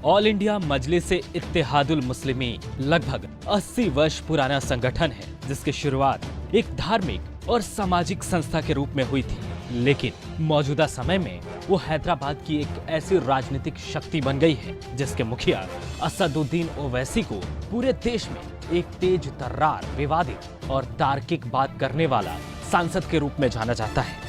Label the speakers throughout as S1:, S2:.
S1: All India मजलिस इत्तेहादुल मुस्लिमीन लगभग 80 वर्ष पुराना संगठन है, जिसकी शुरुआत एक धार्मिक और सामाजिक संस्था के रूप में हुई थी, लेकिन मौजूदा समय में वो हैदराबाद की एक ऐसी राजनीतिक शक्ति बन गई है जिसके मुखिया असदुद्दीन ओवैसी को पूरे देश में एक तेज तर्रार, विवादित और तार्किक बात करने वाला सांसद के रूप में जाना जाता है।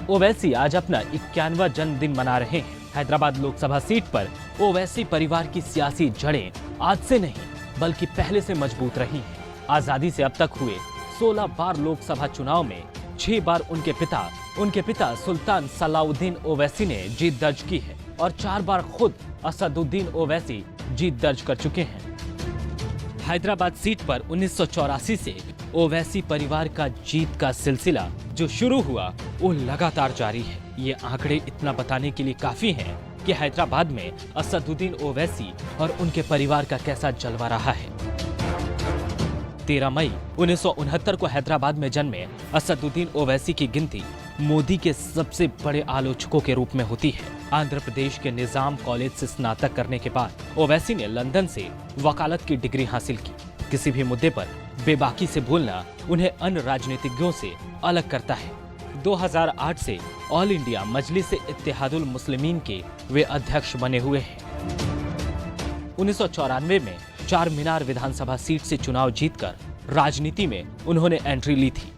S1: ओवैसी आज अपना 91वां जन्मदिन मना रहे हैं। हैदराबाद लोकसभा सीट पर ओवैसी परिवार की सियासी जड़ें आज से नहीं बल्कि पहले से मजबूत रही हैं। आजादी से अब तक हुए 16 बार लोकसभा चुनाव में 6 बार उनके पिता सुल्तान सलाउद्दीन ओवैसी ने जीत दर्ज की है और 4 बार खुद असदुद्दीन ओवैसी जीत दर्ज कर चुके हैं। हैदराबाद सीट पर 1984 से ओवैसी परिवार का जीत का सिलसिला जो शुरू हुआ वो लगातार जारी है। ये आंकड़े इतना बताने के लिए काफी हैं कि हैदराबाद में असदुद्दीन ओवैसी और उनके परिवार का कैसा जलवा रहा है। 13 मई 1969 को हैदराबाद में जन्मे असदुद्दीन ओवैसी की गिनती मोदी के सबसे बड़े आलोचकों के रूप में होती है। आंध्र प्रदेश के निजाम कॉलेज से स्नातक करने के बाद ओवैसी ने लंदन से वकालत की डिग्री हासिल की। किसी भी मुद्दे पर बेबाकी से बोलना उन्हें अन्य राजनीतिज्ञों से अलग करता है। 2008 से ऑल इंडिया मजलिस इत्तेहादुल मुस्लिमीन के वे अध्यक्ष बने हुए हैं। 1994 में चार मीनार विधानसभा सीट से चुनाव जीतकर राजनीति में उन्होंने एंट्री ली थी।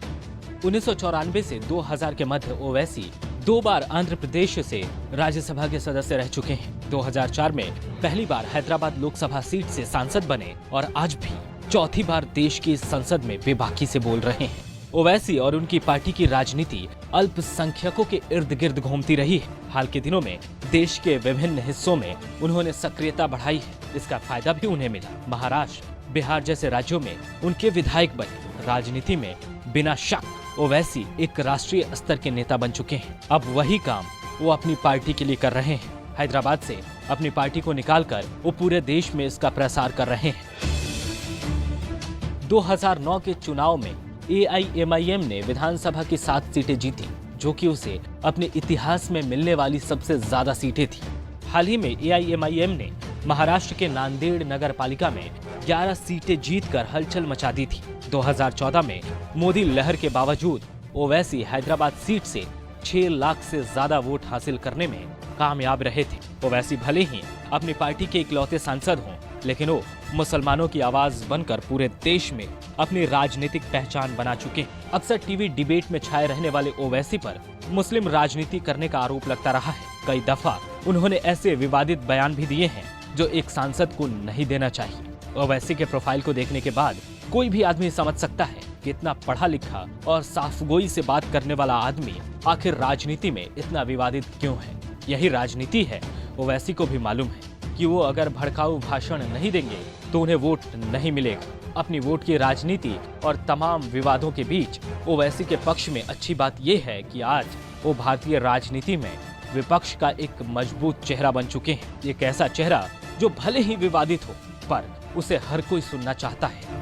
S1: 1994 से 2000 के मध्य ओवैसी 2 बार आंध्र प्रदेश से राज्यसभा के सदस्य रह चुके हैं। 2004 में पहली बार हैदराबाद लोकसभा सीट से सांसद बने और आज भी चौथी बार देश की संसद में बेबाकी से बोल रहे हैं। ओवैसी और उनकी पार्टी की राजनीति अल्पसंख्यकों के इर्द गिर्द घूमती रही है। हाल के दिनों में देश के विभिन्न हिस्सों में उन्होंने सक्रियता बढ़ाई है। इसका फायदा भी उन्हें मिला। महाराष्ट्र, बिहार जैसे राज्यों में उनके विधायक बने। राजनीति में बिना शक ओवैसी एक राष्ट्रीय स्तर के नेता बन चुके हैं। अब वही काम वो अपनी पार्टी के लिए कर रहे हैं। हैदराबाद से अपनी पार्टी को निकालकर वो पूरे देश में इसका प्रसार कर रहे हैं। 2009 के चुनाव में AIMIM ने विधानसभा की 7 सीटें जीती, जो कि उसे अपने इतिहास में मिलने वाली सबसे ज्यादा सीटें थी। हाल ही में AIMIM ने महाराष्ट्र के नांदेड़ नगर पालिका में 11 सीटें जीतकर हलचल मचा दी थी। 2014 में मोदी लहर के बावजूद ओवैसी हैदराबाद सीट से 6 लाख से ज्यादा वोट हासिल करने में कामयाब रहे थे। ओवैसी भले ही अपनी पार्टी के इकलौते सांसद हों, लेकिन वो मुसलमानों की आवाज बनकर पूरे देश में अपनी राजनीतिक पहचान बना चुके हैं। अक्सर टीवी डिबेट में छाए रहने वाले ओवैसी पर मुस्लिम राजनीति करने का आरोप लगता रहा है। कई दफा उन्होंने ऐसे विवादित बयान भी दिए हैं जो एक सांसद को नहीं देना चाहिए। ओवैसी के प्रोफाइल को देखने के बाद कोई भी आदमी समझ सकता है कि इतना पढ़ा लिखा और साफगोई से बात करने वाला आदमी आखिर राजनीति में इतना विवादित क्यों है। यही राजनीति है। ओवैसी को भी मालूम है कि वो अगर भड़काऊ भाषण नहीं देंगे तो उन्हें वोट नहीं मिलेगा। अपनी वोट की राजनीति और तमाम विवादों के बीच ओवैसी के पक्ष में अच्छी बात यह है कि आज वो भारतीय राजनीति में विपक्ष का एक मजबूत चेहरा बन चुके हैं। एक ऐसा चेहरा जो भले ही विवादित हो, पर उसे हर कोई सुनना चाहता है।